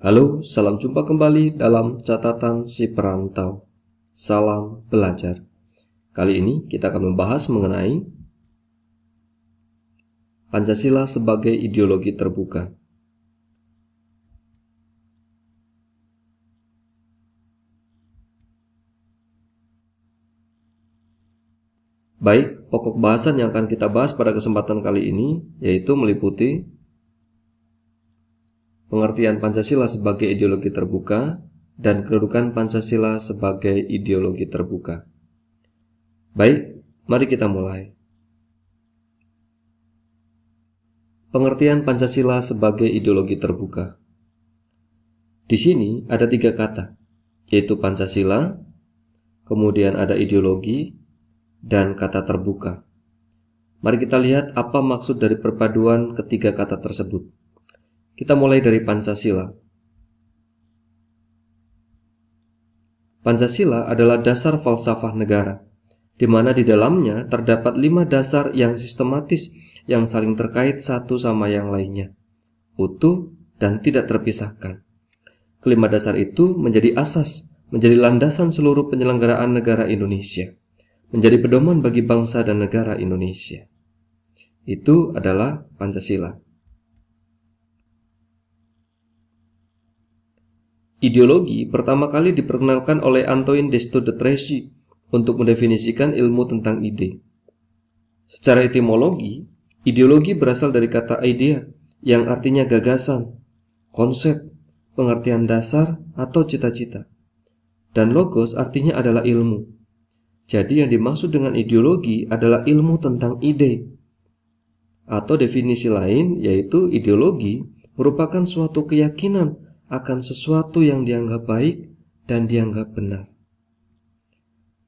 Halo, salam jumpa kembali dalam catatan si perantau. Salam belajar. Kali ini kita akan membahas mengenai Pancasila sebagai ideologi terbuka. Baik, pokok bahasan yang akan kita bahas pada kesempatan kali ini yaitu meliputi pengertian Pancasila sebagai ideologi terbuka dan kedudukan Pancasila sebagai ideologi terbuka. Baik, mari kita mulai. Pengertian Pancasila sebagai ideologi terbuka. Di sini ada 3 kata, yaitu Pancasila, kemudian ada ideologi, dan kata terbuka. Mari kita lihat apa maksud dari perpaduan ketiga kata tersebut. Kita mulai dari Pancasila. Pancasila adalah dasar falsafah negara, di mana di dalamnya terdapat 5 dasar yang sistematis yang saling terkait satu sama yang lainnya, utuh dan tidak terpisahkan. Kelima dasar itu menjadi asas, menjadi landasan seluruh penyelenggaraan negara Indonesia, menjadi pedoman bagi bangsa dan negara Indonesia. Itu adalah Pancasila. Ideologi pertama kali diperkenalkan oleh Antoine de Saint-Exupéry untuk mendefinisikan ilmu tentang ide. Secara etimologi, ideologi berasal dari kata idea yang artinya gagasan, konsep, pengertian dasar atau cita-cita. Dan logos artinya adalah ilmu. Jadi yang dimaksud dengan ideologi adalah ilmu tentang ide. Atau definisi lain yaitu ideologi merupakan suatu keyakinan akan sesuatu yang dianggap baik dan dianggap benar.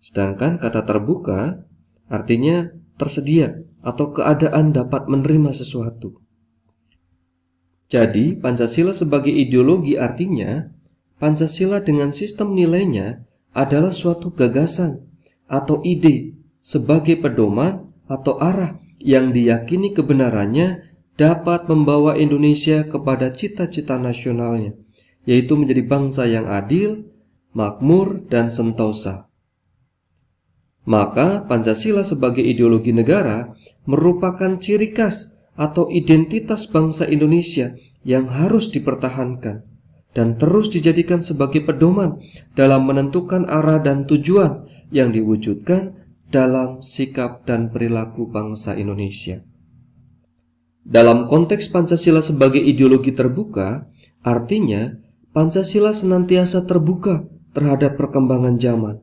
Sedangkan kata terbuka artinya tersedia atau keadaan dapat menerima sesuatu. Jadi Pancasila sebagai ideologi artinya Pancasila dengan sistem nilainya adalah suatu gagasan atau ide sebagai pedoman atau arah yang diyakini kebenarannya dapat membawa Indonesia kepada cita-cita nasionalnya, yaitu menjadi bangsa yang adil, makmur, dan sentosa. Maka Pancasila sebagai ideologi negara merupakan ciri khas atau identitas bangsa Indonesia yang harus dipertahankan dan terus dijadikan sebagai pedoman dalam menentukan arah dan tujuan yang diwujudkan dalam sikap dan perilaku bangsa Indonesia. Dalam konteks Pancasila sebagai ideologi terbuka, artinya Pancasila senantiasa terbuka terhadap perkembangan zaman.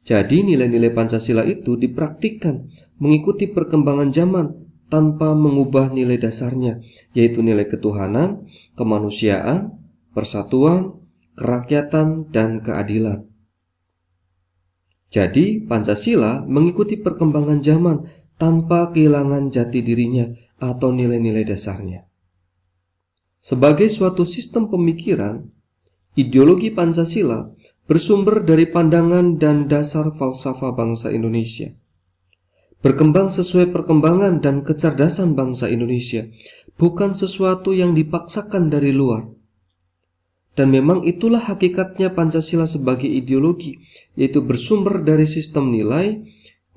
Jadi nilai-nilai Pancasila itu dipraktikkan mengikuti perkembangan zaman tanpa mengubah nilai dasarnya, yaitu nilai ketuhanan, kemanusiaan, persatuan, kerakyatan, dan keadilan. Jadi Pancasila mengikuti perkembangan zaman tanpa kehilangan jati dirinya atau nilai-nilai dasarnya. Sebagai suatu sistem pemikiran, ideologi Pancasila bersumber dari pandangan dan dasar falsafah bangsa Indonesia. Berkembang sesuai perkembangan dan kecerdasan bangsa Indonesia, bukan sesuatu yang dipaksakan dari luar. Dan memang itulah hakikatnya Pancasila sebagai ideologi, yaitu bersumber dari sistem nilai,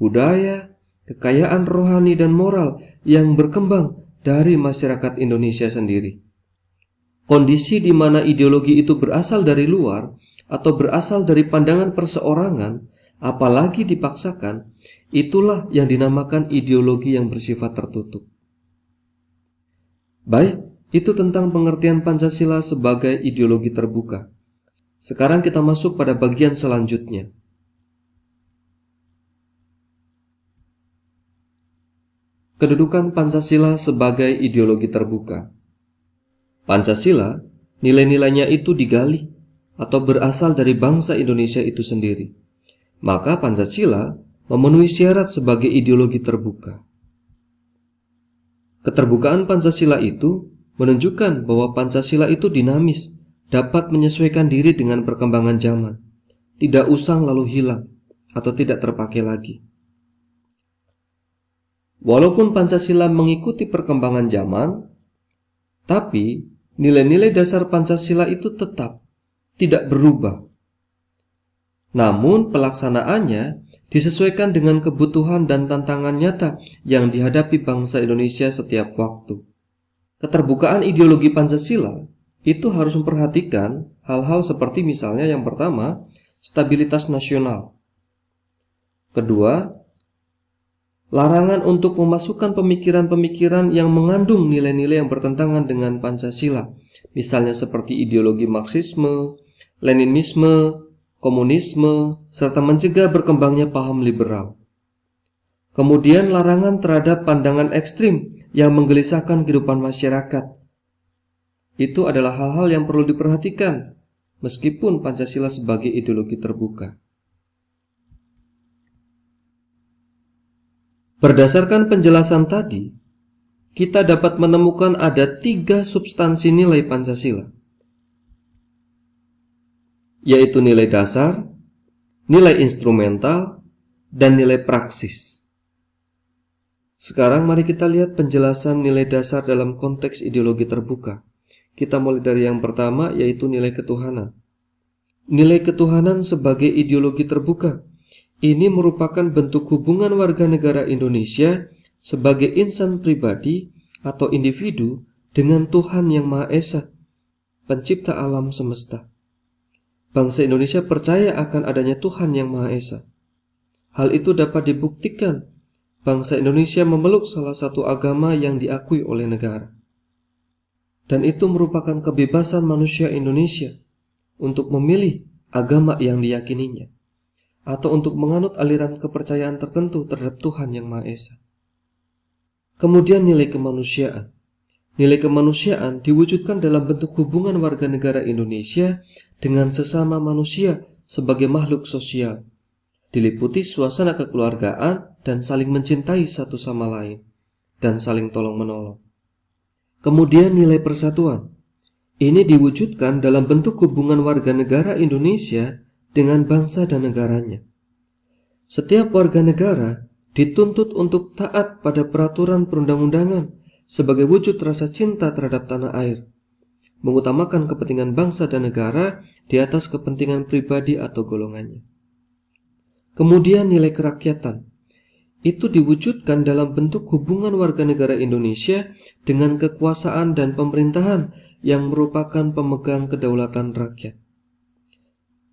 budaya, kekayaan rohani dan moral yang berkembang dari masyarakat Indonesia sendiri. Kondisi di mana ideologi itu berasal dari luar atau berasal dari pandangan perseorangan, apalagi dipaksakan, itulah yang dinamakan ideologi yang bersifat tertutup. Baik, itu tentang pengertian Pancasila sebagai ideologi terbuka. Sekarang kita masuk pada bagian selanjutnya. Kedudukan Pancasila sebagai ideologi terbuka. Pancasila, nilai-nilainya itu digali atau berasal dari bangsa Indonesia itu sendiri. Maka Pancasila memenuhi syarat sebagai ideologi terbuka. Keterbukaan Pancasila itu menunjukkan bahwa Pancasila itu dinamis, dapat menyesuaikan diri dengan perkembangan zaman, tidak usang lalu hilang, atau tidak terpakai lagi. Walaupun Pancasila mengikuti perkembangan zaman, tapi nilai-nilai dasar Pancasila itu tetap tidak berubah. Namun pelaksanaannya disesuaikan dengan kebutuhan dan tantangan nyata yang dihadapi bangsa Indonesia setiap waktu. Keterbukaan ideologi Pancasila itu harus memperhatikan hal-hal seperti misalnya yang pertama, stabilitas nasional. Kedua, larangan untuk memasukkan pemikiran-pemikiran yang mengandung nilai-nilai yang bertentangan dengan Pancasila, misalnya seperti ideologi Marxisme, Leninisme, komunisme, serta mencegah berkembangnya paham liberal. Kemudian larangan terhadap pandangan ekstrim yang menggelisahkan kehidupan masyarakat. Itu adalah hal-hal yang perlu diperhatikan, meskipun Pancasila sebagai ideologi terbuka. Berdasarkan penjelasan tadi, kita dapat menemukan ada 3 substansi nilai Pancasila, yaitu nilai dasar, nilai instrumental, dan nilai praksis. Sekarang mari kita lihat penjelasan nilai dasar dalam konteks ideologi terbuka. Kita mulai dari yang pertama, yaitu nilai ketuhanan. Nilai ketuhanan sebagai ideologi terbuka ini merupakan bentuk hubungan warga negara Indonesia sebagai insan pribadi atau individu dengan Tuhan Yang Maha Esa, pencipta alam semesta. Bangsa Indonesia percaya akan adanya Tuhan Yang Maha Esa. Hal itu dapat dibuktikan bangsa Indonesia memeluk salah satu agama yang diakui oleh negara. Dan itu merupakan kebebasan manusia Indonesia untuk memilih agama yang diyakininya, atau untuk menganut aliran kepercayaan tertentu terhadap Tuhan Yang Maha Esa. Kemudian nilai kemanusiaan. Nilai kemanusiaan diwujudkan dalam bentuk hubungan warga negara Indonesia dengan sesama manusia sebagai makhluk sosial, diliputi suasana kekeluargaan dan saling mencintai satu sama lain, dan saling tolong-menolong. Kemudian nilai persatuan. Ini diwujudkan dalam bentuk hubungan warga negara Indonesia dengan bangsa dan negaranya. Setiap warga negara dituntut untuk taat pada peraturan perundang-undangan sebagai wujud rasa cinta terhadap tanah air, mengutamakan kepentingan bangsa dan negara di atas kepentingan pribadi atau golongannya. Kemudian nilai kerakyatan. Itu diwujudkan dalam bentuk hubungan warga negara Indonesia dengan kekuasaan dan pemerintahan yang merupakan pemegang kedaulatan rakyat.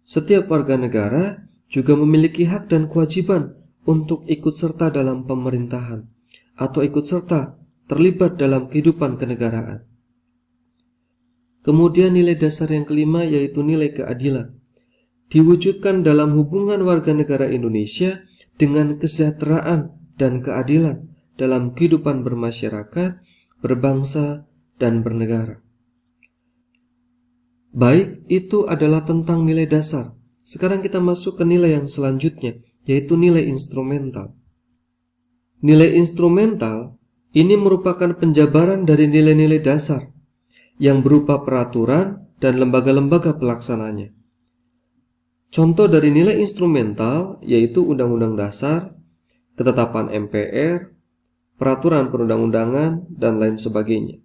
Setiap warga negara juga memiliki hak dan kewajiban untuk ikut serta dalam pemerintahan atau ikut serta terlibat dalam kehidupan kenegaraan. Kemudian nilai dasar yang kelima, yaitu nilai keadilan, diwujudkan dalam hubungan warga negara Indonesia dengan kesejahteraan dan keadilan dalam kehidupan bermasyarakat, berbangsa, dan bernegara. Baik, itu adalah tentang nilai dasar. Sekarang kita masuk ke nilai yang selanjutnya, yaitu nilai instrumental. Nilai instrumental ini merupakan penjabaran dari nilai-nilai dasar yang berupa peraturan dan lembaga-lembaga pelaksananya. Contoh dari nilai instrumental yaitu Undang-Undang Dasar, ketetapan MPR, peraturan perundang-undangan, dan lain sebagainya.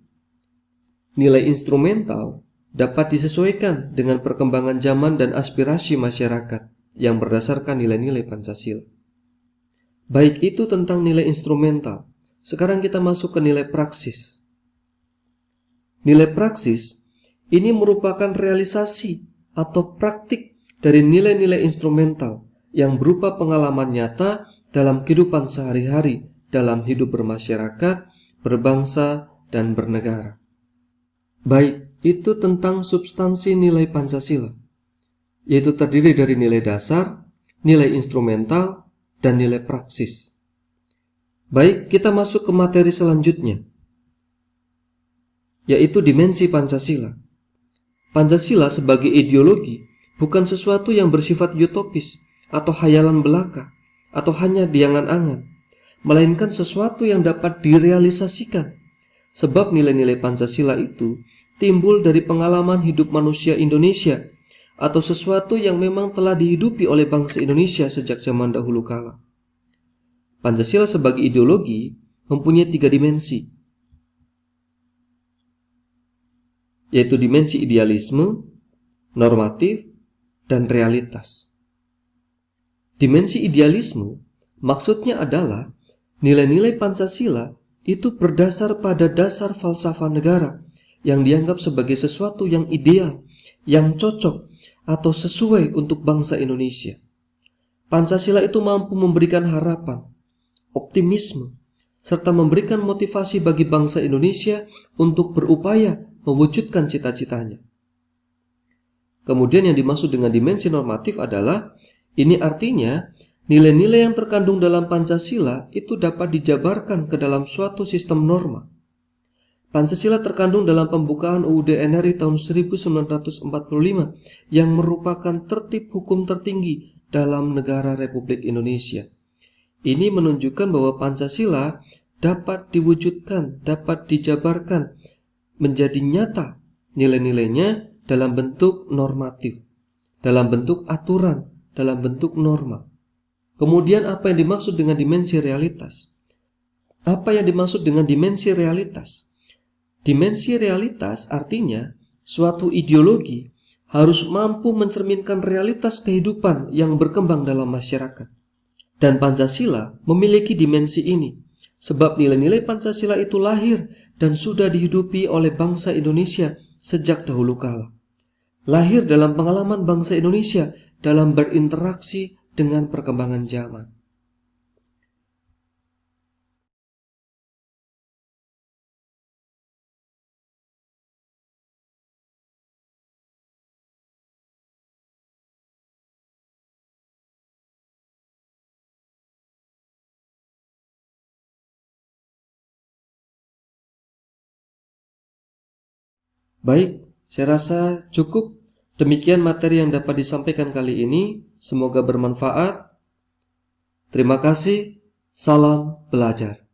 Nilai instrumental dapat disesuaikan dengan perkembangan zaman dan aspirasi masyarakat yang berdasarkan nilai-nilai Pancasila. Baik, itu tentang nilai instrumental. Sekarang kita masuk ke nilai praksis. Nilai praksis ini merupakan realisasi atau praktik dari nilai-nilai instrumental yang berupa pengalaman nyata dalam kehidupan sehari-hari dalam hidup bermasyarakat, berbangsa, dan bernegara. Baik, itu tentang substansi nilai Pancasila, yaitu terdiri dari nilai dasar, nilai instrumental, dan nilai praksis. Baik, kita masuk ke materi selanjutnya, yaitu dimensi Pancasila. Pancasila sebagai ideologi bukan sesuatu yang bersifat utopis atau hayalan belaka atau hanya diangan-angan, melainkan sesuatu yang dapat direalisasikan. Sebab nilai-nilai Pancasila itu timbul dari pengalaman hidup manusia Indonesia atau sesuatu yang memang telah dihidupi oleh bangsa Indonesia sejak zaman dahulu kala. Pancasila sebagai ideologi mempunyai 3 dimensi. yaitu dimensi idealisme, normatif, dan realitas. Dimensi idealisme maksudnya adalah nilai-nilai Pancasila itu berdasar pada dasar falsafah negara yang dianggap sebagai sesuatu yang ideal, yang cocok, atau sesuai untuk bangsa Indonesia. Pancasila itu mampu memberikan harapan, optimisme, serta memberikan motivasi bagi bangsa Indonesia untuk berupaya mewujudkan cita-citanya. Kemudian yang dimaksud dengan dimensi normatif adalah, ini artinya nilai-nilai yang terkandung dalam Pancasila itu dapat dijabarkan ke dalam suatu sistem norma. Pancasila terkandung dalam pembukaan UUD NRI tahun 1945 yang merupakan tertib hukum tertinggi dalam negara Republik Indonesia. Ini menunjukkan bahwa Pancasila dapat diwujudkan, dapat dijabarkan menjadi nyata nilai-nilainya dalam bentuk normatif, dalam bentuk aturan, dalam bentuk norma. Kemudian apa yang dimaksud dengan dimensi realitas? Apa yang dimaksud dengan dimensi realitas? Dimensi realitas artinya suatu ideologi harus mampu mencerminkan realitas kehidupan yang berkembang dalam masyarakat. Dan Pancasila memiliki dimensi ini, sebab nilai-nilai Pancasila itu lahir dan sudah dihidupi oleh bangsa Indonesia sejak dahulu kala. Lahir dalam pengalaman bangsa Indonesia dalam berinteraksi dengan perkembangan zaman. Baik, saya rasa cukup. Demikian materi yang dapat disampaikan kali ini. Semoga bermanfaat. Terima kasih. Salam belajar.